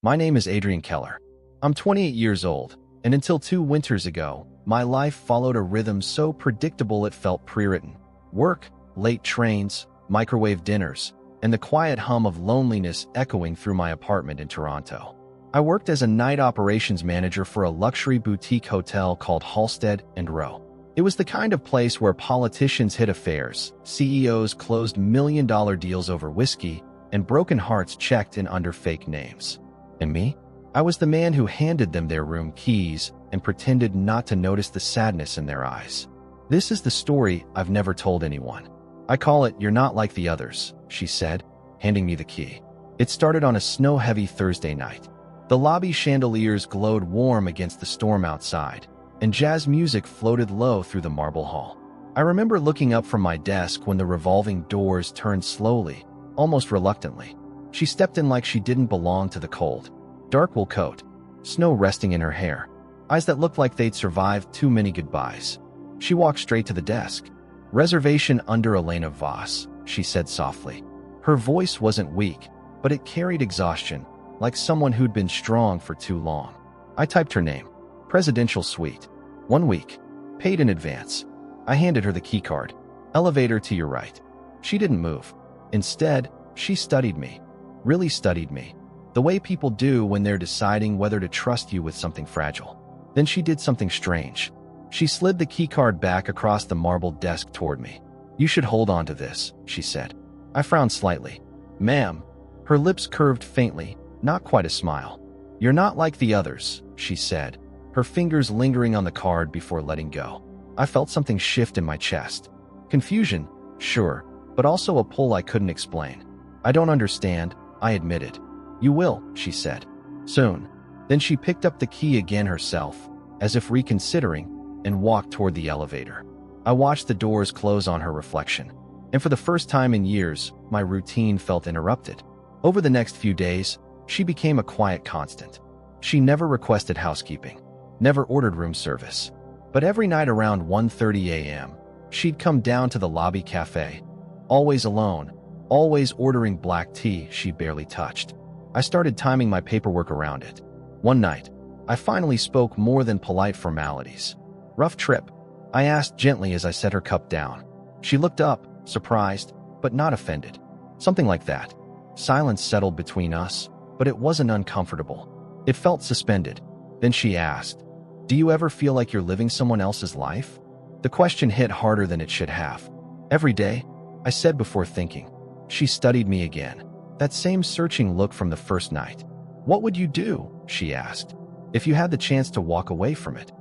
My name is Adrian Keller. I'm 28 years old, and until 2 winters ago, my life followed a rhythm so predictable it felt pre-written. Work, late trains, microwave dinners, and the quiet hum of loneliness echoing through my apartment in Toronto. I worked as a night operations manager for a luxury boutique hotel called Halstead & Rowe. It was the kind of place where politicians hid affairs, CEOs closed million-dollar deals over whiskey, and broken hearts checked in under fake names. And me? I was the man who handed them their room keys and pretended not to notice the sadness in their eyes. This is the story I've never told anyone. I call it "You're Not Like the Others," she said, handing me the key. It started on a snow-heavy Thursday night. The lobby chandeliers glowed warm against the storm outside, and jazz music floated low through the marble hall. I remember looking up from my desk when the revolving doors turned slowly, almost reluctantly. She stepped in like she didn't belong to the cold. Dark wool coat, snow resting in her hair, eyes that looked like they'd survived too many goodbyes. She walked straight to the desk. "Reservation under Elena Voss," she said softly. Her voice wasn't weak, but it carried exhaustion, like someone who'd been strong for too long. I typed her name. Presidential suite. 1 week. Paid in advance. I handed her the keycard. "Elevator to your right." She didn't move. Instead, she studied me. Really studied me. The way people do when they're deciding whether to trust you with something fragile. Then she did something strange. She slid the keycard back across the marble desk toward me. "You should hold on to this," she said. I frowned slightly. "Ma'am." Her lips curved faintly, not quite a smile. "You're not like the others," she said, her fingers lingering on the card before letting go. I felt something shift in my chest. Confusion, sure, but also a pull I couldn't explain. "I don't understand," I admitted. "You will," she said. "Soon." Then she picked up the key again herself, as if reconsidering, and walked toward the elevator. I watched the doors close on her reflection, and for the first time in years, my routine felt interrupted. Over the next few days, she became a quiet constant. She never requested housekeeping, never ordered room service. But every night around 1:30 a.m., she'd come down to the lobby cafe, always alone, always ordering black tea she barely touched. I started timing my paperwork around it. One night, I finally spoke more than polite formalities. "Rough trip?" I asked gently as I set her cup down. She looked up, surprised, but not offended. Something like that. Silence settled between us, but it wasn't uncomfortable. It felt suspended. Then she asked, "Do you ever feel like you're living someone else's life?" The question hit harder than it should have. "Every day," I said before thinking. She studied me again. That same searching look from the first night. "What would you do," she asked, "if you had the chance to walk away from it?"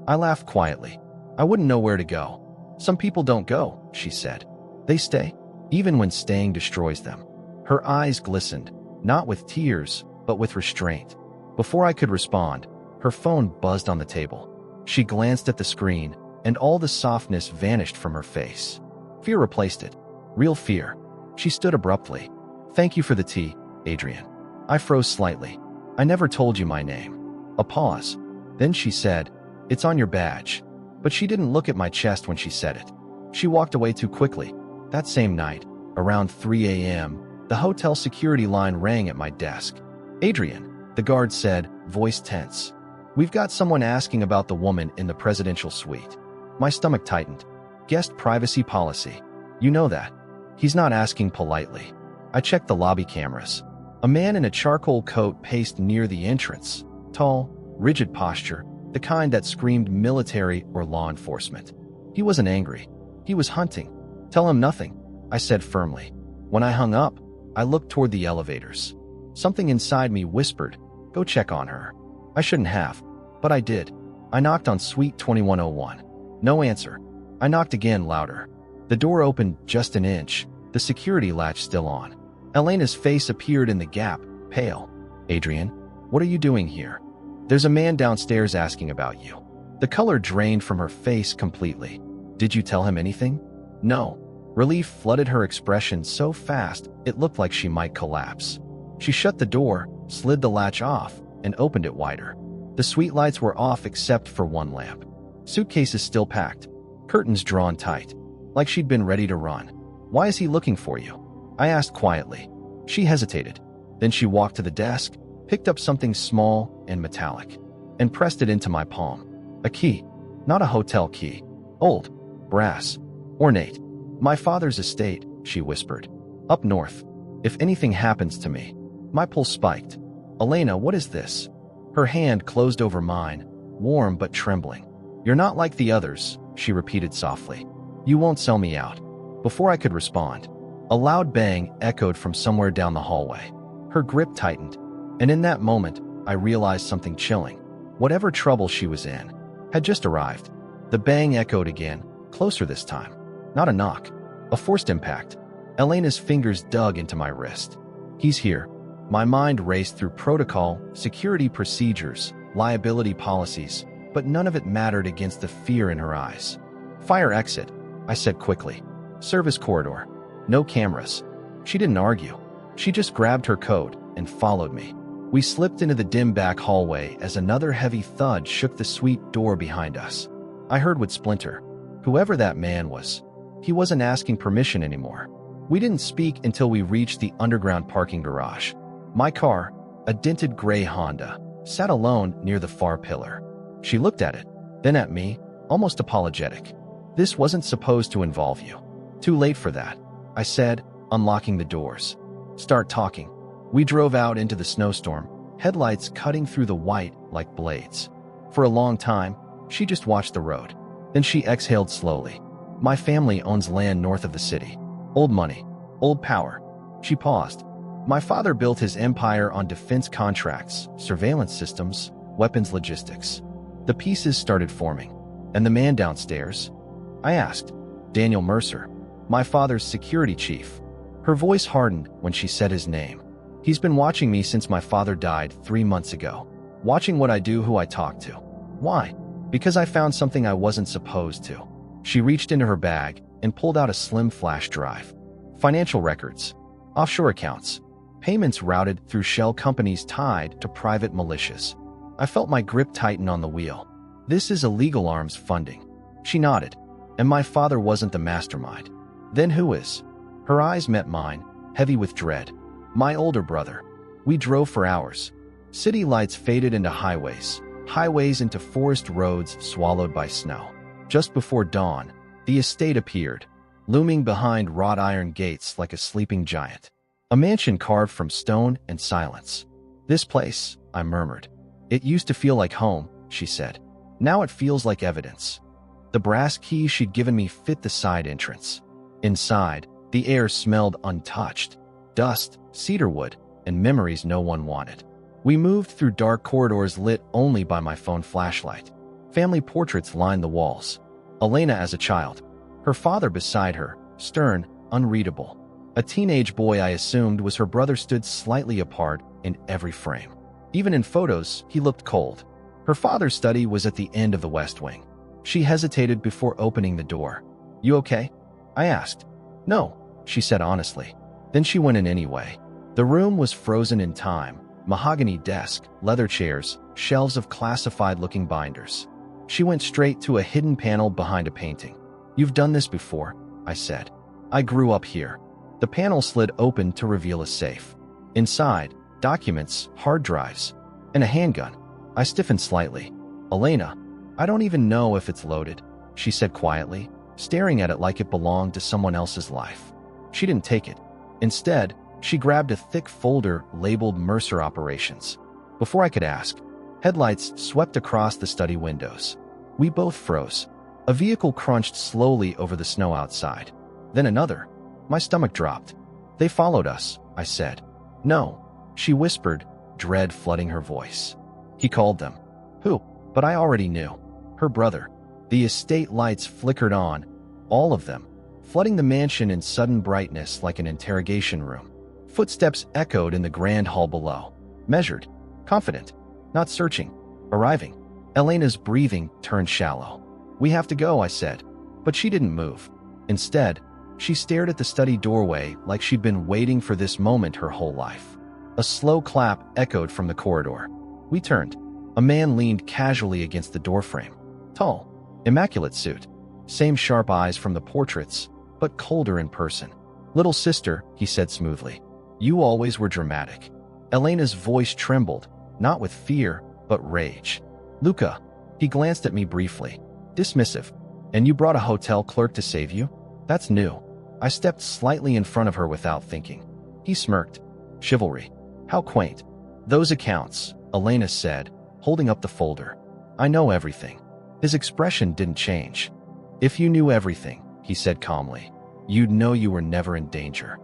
I laughed quietly. "I wouldn't know where to go." "Some people don't go," she said. "They stay, even when staying destroys them." Her eyes glistened, not with tears, but with restraint. Before I could respond, her phone buzzed on the table. She glanced at the screen, and all the softness vanished from her face. Fear replaced it. Real fear. She stood abruptly. "Thank you for the tea, Adrian." I froze slightly. "I never told you my name." A pause. Then she said, "It's on your badge." But she didn't look at my chest when she said it. She walked away too quickly. That same night, around 3 a.m., the hotel security line rang at my desk. "Adrian," the guard said, voice tense. "We've got someone asking about the woman in the presidential suite." My stomach tightened. "Guest privacy policy. You know that." "He's not asking politely." I checked the lobby cameras. A man in a charcoal coat paced near the entrance. Tall, rigid posture, the kind that screamed military or law enforcement. He wasn't angry. He was hunting. "Tell him nothing," I said firmly. When I hung up, I looked toward the elevators. Something inside me whispered, "Go check on her." I shouldn't have, but I did. I knocked on suite 2101. No answer. I knocked again, louder. The door opened just an inch, the security latch still on. Elena's face appeared in the gap, pale. "Adrian, what are you doing here?" "There's a man downstairs asking about you." The color drained from her face completely. "Did you tell him anything?" "No." Relief flooded her expression so fast it looked like she might collapse. She shut the door, slid the latch off, and opened it wider. The suite lights were off except for one lamp. Suitcases still packed, curtains drawn tight, like she'd been ready to run. "Why is he looking for you?" I asked quietly. She hesitated. Then she walked to the desk, picked up something small and metallic, and pressed it into my palm. A key, not a hotel key. Old, brass, ornate. My father's estate, she whispered. Up north. If anything happens to me. My pulse spiked. Elena, what is this? Her hand closed over mine, warm but trembling. You're not like the others, she repeated softly. You won't sell me out. Before I could respond, a loud bang echoed from somewhere down the hallway. Her grip tightened, and in that moment, I realized something chilling. Whatever trouble she was in had just arrived. The bang echoed again, closer this time. Not a knock, a forced impact. Elena's fingers dug into my wrist. He's here. My mind raced through protocol, security procedures, liability policies, but none of it mattered against the fear in her eyes. Fire exit, I said quickly. Service corridor. No cameras. She didn't argue. She just grabbed her coat and followed me. We slipped into the dim back hallway as another heavy thud shook the suite door behind us. I heard wood splinter. Whoever that man was, he wasn't asking permission anymore. We didn't speak until we reached the underground parking garage. My car, a dented gray Honda, sat alone near the far pillar. She looked at it, then at me, almost apologetic. This wasn't supposed to involve you. Too late for that, I said, unlocking the doors. Start talking. We drove out into the snowstorm, headlights cutting through the white like blades. For a long time, she just watched the road. Then she exhaled slowly. My family owns land north of the city. Old money, old power. She paused. My father built his empire on defense contracts, surveillance systems, weapons logistics. The pieces started forming. And the man downstairs? I asked. Daniel Mercer, my father's security chief. Her voice hardened when she said his name. He's been watching me since my father died 3 months ago. Watching what I do, who I talk to. Why? Because I found something I wasn't supposed to. She reached into her bag and pulled out a slim flash drive. Financial records, offshore accounts, payments routed through shell companies tied to private militias. I felt my grip tighten on the wheel. This is illegal arms funding. She nodded. And my father wasn't the mastermind. Then who is? Her eyes met mine, heavy with dread. My older brother. We drove for hours. City lights faded into highways into forest roads swallowed by snow. Just before dawn, the estate appeared, looming behind wrought iron gates like a sleeping giant. A mansion carved from stone and silence. This place, I murmured. It used to feel like home, she said. Now it feels like evidence. The brass key she'd given me fit the side entrance. Inside, the air smelled untouched. Dust, cedarwood, and memories no one wanted. We moved through dark corridors lit only by my phone flashlight. Family portraits lined the walls. Elena as a child. Her father beside her, stern, unreadable. A teenage boy I assumed was her brother stood slightly apart in every frame. Even in photos, he looked cold. Her father's study was at the end of the West Wing. She hesitated before opening the door. You okay? I asked. No, she said honestly. Then she went in anyway. The room was frozen in time. Mahogany desk, leather chairs, shelves of classified-looking binders. She went straight to a hidden panel behind a painting. You've done this before, I said. I grew up here. The panel slid open to reveal a safe. Inside, documents, hard drives, and a handgun. I stiffened slightly. Elena, I don't even know if it's loaded, she said quietly, staring at it like it belonged to someone else's life. She didn't take it. Instead, she grabbed a thick folder labeled Mercer Operations. Before I could ask, headlights swept across the study windows. We both froze. A vehicle crunched slowly over the snow outside. Then another. My stomach dropped. They followed us, I said. No, she whispered, dread flooding her voice. He called them. Who? But I already knew. Her brother. The estate lights flickered on, all of them, flooding the mansion in sudden brightness like an interrogation room. Footsteps echoed in the grand hall below. Measured, confident, not searching, arriving. Elena's breathing turned shallow. We have to go, I said. But she didn't move. Instead, she stared at the study doorway like she'd been waiting for this moment her whole life. A slow clap echoed from the corridor. We turned. A man leaned casually against the doorframe. Tall, immaculate suit. Same sharp eyes from the portraits, but colder in person. Little sister, he said smoothly. You always were dramatic. Elena's voice trembled, not with fear, but rage. Luca. He glanced at me briefly. Dismissive. And you brought a hotel clerk to save you? That's new. I stepped slightly in front of her without thinking. He smirked. Chivalry. How quaint. Those accounts, Elena said, holding up the folder. I know everything. His expression didn't change. If you knew everything, he said calmly, you'd know you were never in danger.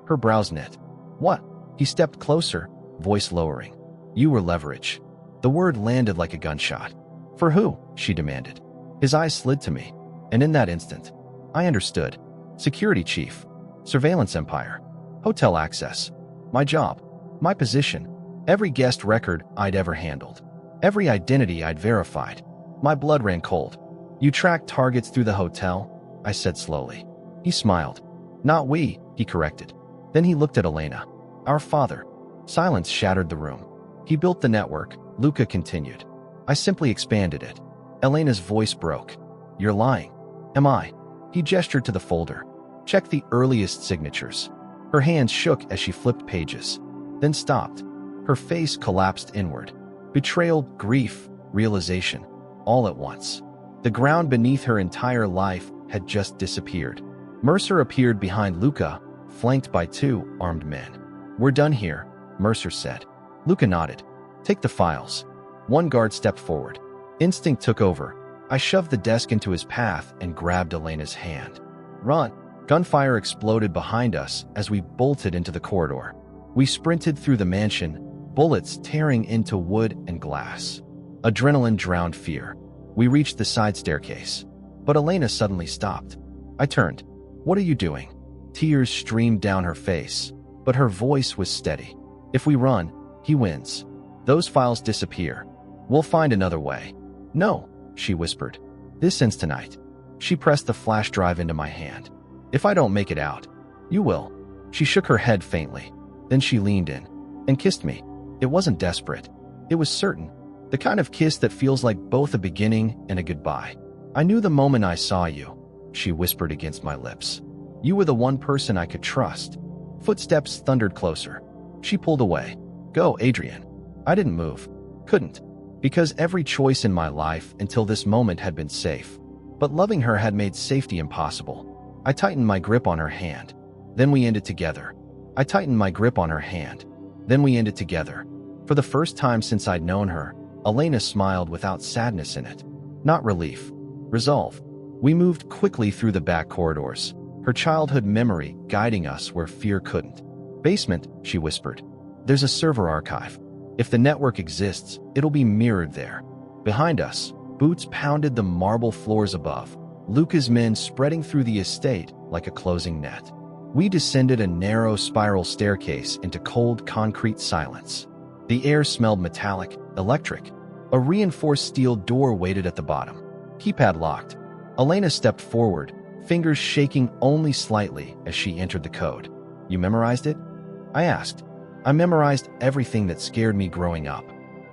Her brows knit. What? He stepped closer, voice lowering. You were leverage. The word landed like a gunshot. For who? She demanded. His eyes slid to me, and in that instant, I understood. Security chief, surveillance empire, hotel access, my job, my position, every guest record I'd ever handled, every identity I'd verified. My blood ran cold. You tracked targets through the hotel? I said slowly. He smiled. Not we, he corrected. Then he looked at Elena. Our father. Silence shattered the room. He built the network, Luca continued. I simply expanded it. Elena's voice broke. You're lying. Am I? He gestured to the folder. Check the earliest signatures. Her hands shook as she flipped pages, then stopped. Her face collapsed inward. Betrayal, grief, realization, all at once. The ground beneath her entire life had just disappeared. Mercer appeared behind Luca, flanked by 2 armed men. We're done here, Mercer said. Luca nodded. Take the files. One guard stepped forward. Instinct took over. I shoved the desk into his path and grabbed Elena's hand. Run! Gunfire exploded behind us as we bolted into the corridor. We sprinted through the mansion, bullets tearing into wood and glass. Adrenaline drowned fear. We reached the side staircase, but Elena suddenly stopped. I turned. What are you doing? Tears streamed down her face, but her voice was steady. If we run, he wins. Those files disappear. We'll find another way. No, she whispered. This ends tonight. She pressed the flash drive into my hand. If I don't make it out, you will. She shook her head faintly. Then she leaned in and kissed me. It wasn't desperate. It was certain. The kind of kiss that feels like both a beginning and a goodbye. I knew the moment I saw you, she whispered against my lips. You were the one person I could trust. Footsteps thundered closer. She pulled away. Go, Adrian. I didn't move. Couldn't. Because every choice in my life until this moment had been safe. But loving her had made safety impossible. I tightened my grip on her hand. Then we ended together. I tightened my grip on her hand. Then we ended together. For the first time since I'd known her, Elena smiled without sadness in it. Not relief. Resolve. We moved quickly through the back corridors, her childhood memory guiding us where fear couldn't. Basement, she whispered. There's a server archive. If the network exists, it'll be mirrored there. Behind us, boots pounded the marble floors above, Luca's men spreading through the estate like a closing net. We descended a narrow spiral staircase into cold concrete silence. The air smelled metallic, electric. A reinforced steel door waited at the bottom. Keypad locked. Elena stepped forward, fingers shaking only slightly as she entered the code. You memorized it? I asked. I memorized everything that scared me growing up.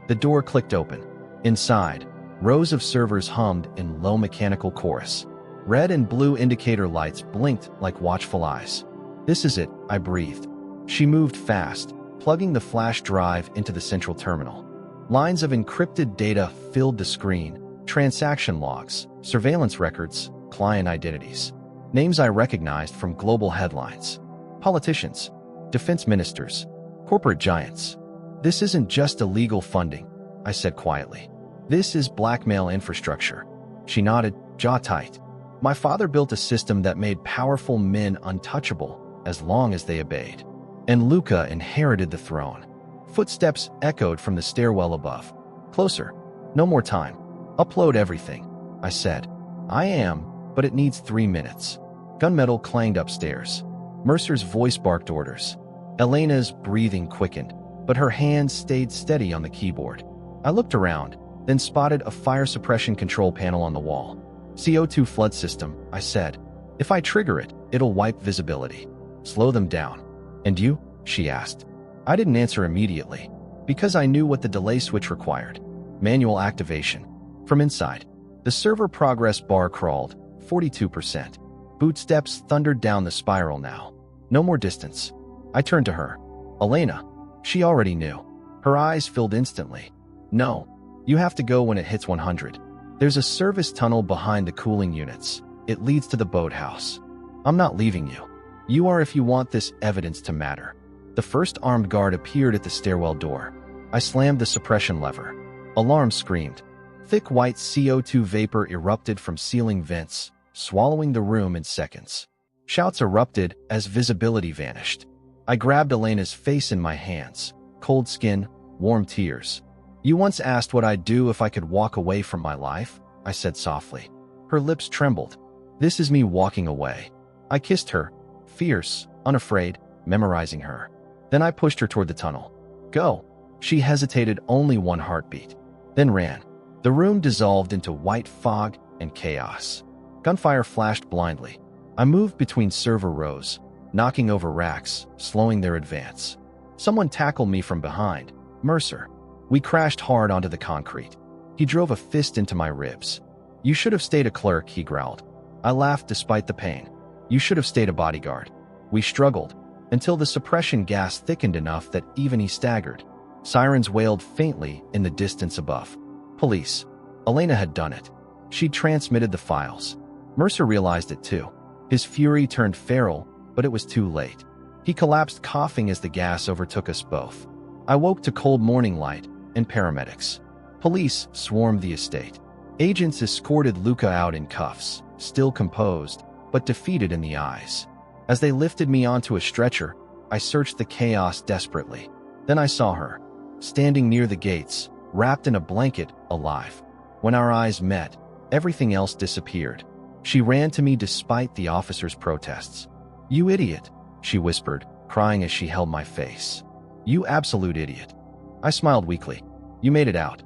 The door clicked open. Inside, rows of servers hummed in low mechanical chorus. Red and blue indicator lights blinked like watchful eyes. This is it, I breathed. She moved fast, plugging the flash drive into the central terminal. Lines of encrypted data filled the screen, transaction logs, surveillance records, client identities. Names I recognized from global headlines. Politicians, defense ministers, corporate giants. This isn't just illegal funding, I said quietly. This is blackmail infrastructure. She nodded, jaw tight. My father built a system that made powerful men untouchable as long as they obeyed. And Luca inherited the throne. Footsteps echoed from the stairwell above. Closer. No more time. Upload everything, I said. I am, but it needs 3 minutes. Gunmetal clanged upstairs. Mercer's voice barked orders. Elena's breathing quickened, but her hands stayed steady on the keyboard. I looked around, then spotted a fire suppression control panel on the wall. CO2 flood system, I said. If I trigger it, it'll wipe visibility. Slow them down. And you? She asked. I didn't answer immediately, because I knew what the delay switch required. Manual activation. From inside, the server progress bar crawled, 42%. Bootsteps thundered down the spiral now. No more distance. I turned to her. Elena. She already knew. Her eyes filled instantly. No, you have to go when it hits 100. There's a service tunnel behind the cooling units. It leads to the boathouse. I'm not leaving you. You are if you want this evidence to matter. The first armed guard appeared at the stairwell door. I slammed the suppression lever. Alarm screamed. Thick white CO2 vapor erupted from ceiling vents, swallowing the room in seconds. Shouts erupted as visibility vanished. I grabbed Elena's face in my hands. Cold skin, warm tears. You once asked what I'd do if I could walk away from my life, I said softly. Her lips trembled. This is me walking away. I kissed her, fierce, unafraid, memorizing her. Then I pushed her toward the tunnel. Go. She hesitated only one heartbeat, then ran. The room dissolved into white fog and chaos. Gunfire flashed blindly. I moved between server rows, knocking over racks, slowing their advance. Someone tackled me from behind. Mercer. We crashed hard onto the concrete. He drove a fist into my ribs. You should have stayed a clerk, he growled. I laughed despite the pain. You should have stayed a bodyguard. We struggled, until the suppression gas thickened enough that even he staggered. Sirens wailed faintly in the distance above. Police. Elena had done it. She'd transmitted the files. Mercer realized it too. His fury turned feral, but it was too late. He collapsed coughing as the gas overtook us both. I woke to cold morning light and paramedics. Police swarmed the estate. Agents escorted Luca out in cuffs, still composed, but defeated in the eyes. As they lifted me onto a stretcher, I searched the chaos desperately. Then I saw her, standing near the gates, wrapped in a blanket, alive. When our eyes met, everything else disappeared. She ran to me despite the officer's protests. You idiot, she whispered, crying as she held my face. You absolute idiot. I smiled weakly. You made it out.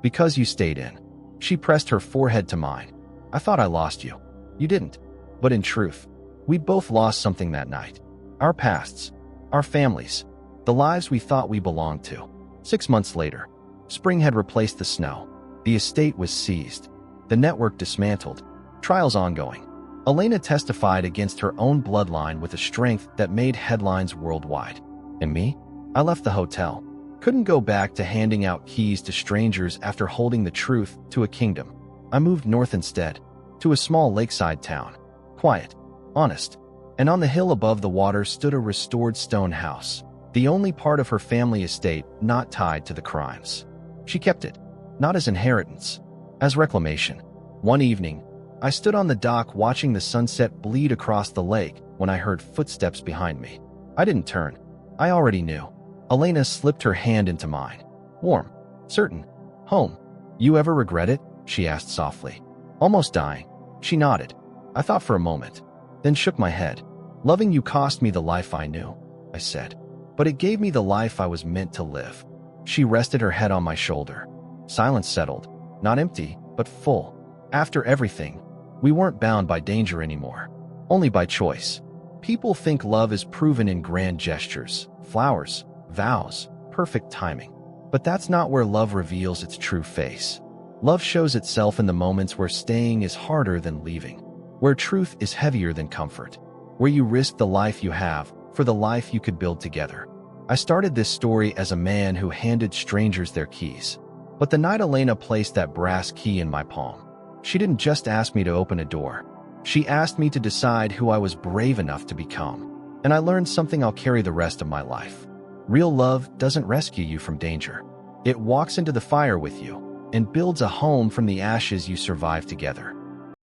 Because you stayed in. She pressed her forehead to mine. I thought I lost you. You didn't. But in truth, we both lost something that night. Our pasts. Our families. The lives we thought we belonged to. 6 months later, spring had replaced the snow. The estate was seized. The network dismantled. Trials ongoing. Elena testified against her own bloodline with a strength that made headlines worldwide. And me? I left the hotel. Couldn't go back to handing out keys to strangers after holding the truth to a kingdom. I moved north instead, to a small lakeside town. Quiet, honest. And on the hill above the water stood a restored stone house, the only part of her family estate not tied to the crimes. She kept it, not as inheritance, as reclamation. One evening, I stood on the dock watching the sunset bleed across the lake when I heard footsteps behind me. I didn't turn. I already knew. Elena slipped her hand into mine. Warm. Certain. Home. You ever regret it? She asked softly. Almost dying. She nodded. I thought for a moment, then shook my head. Loving you cost me the life I knew, I said. But it gave me the life I was meant to live. She rested her head on my shoulder. Silence settled. Not empty, but full. After everything, we weren't bound by danger anymore. Only by choice. People think love is proven in grand gestures, flowers, vows, perfect timing. But that's not where love reveals its true face. Love shows itself in the moments where staying is harder than leaving, where truth is heavier than comfort, where you risk the life you have for the life you could build together. I started this story as a man who handed strangers their keys. But the night Elena placed that brass key in my palm, she didn't just ask me to open a door. She asked me to decide who I was brave enough to become. And I learned something I'll carry the rest of my life. Real love doesn't rescue you from danger. It walks into the fire with you and builds a home from the ashes you survive together.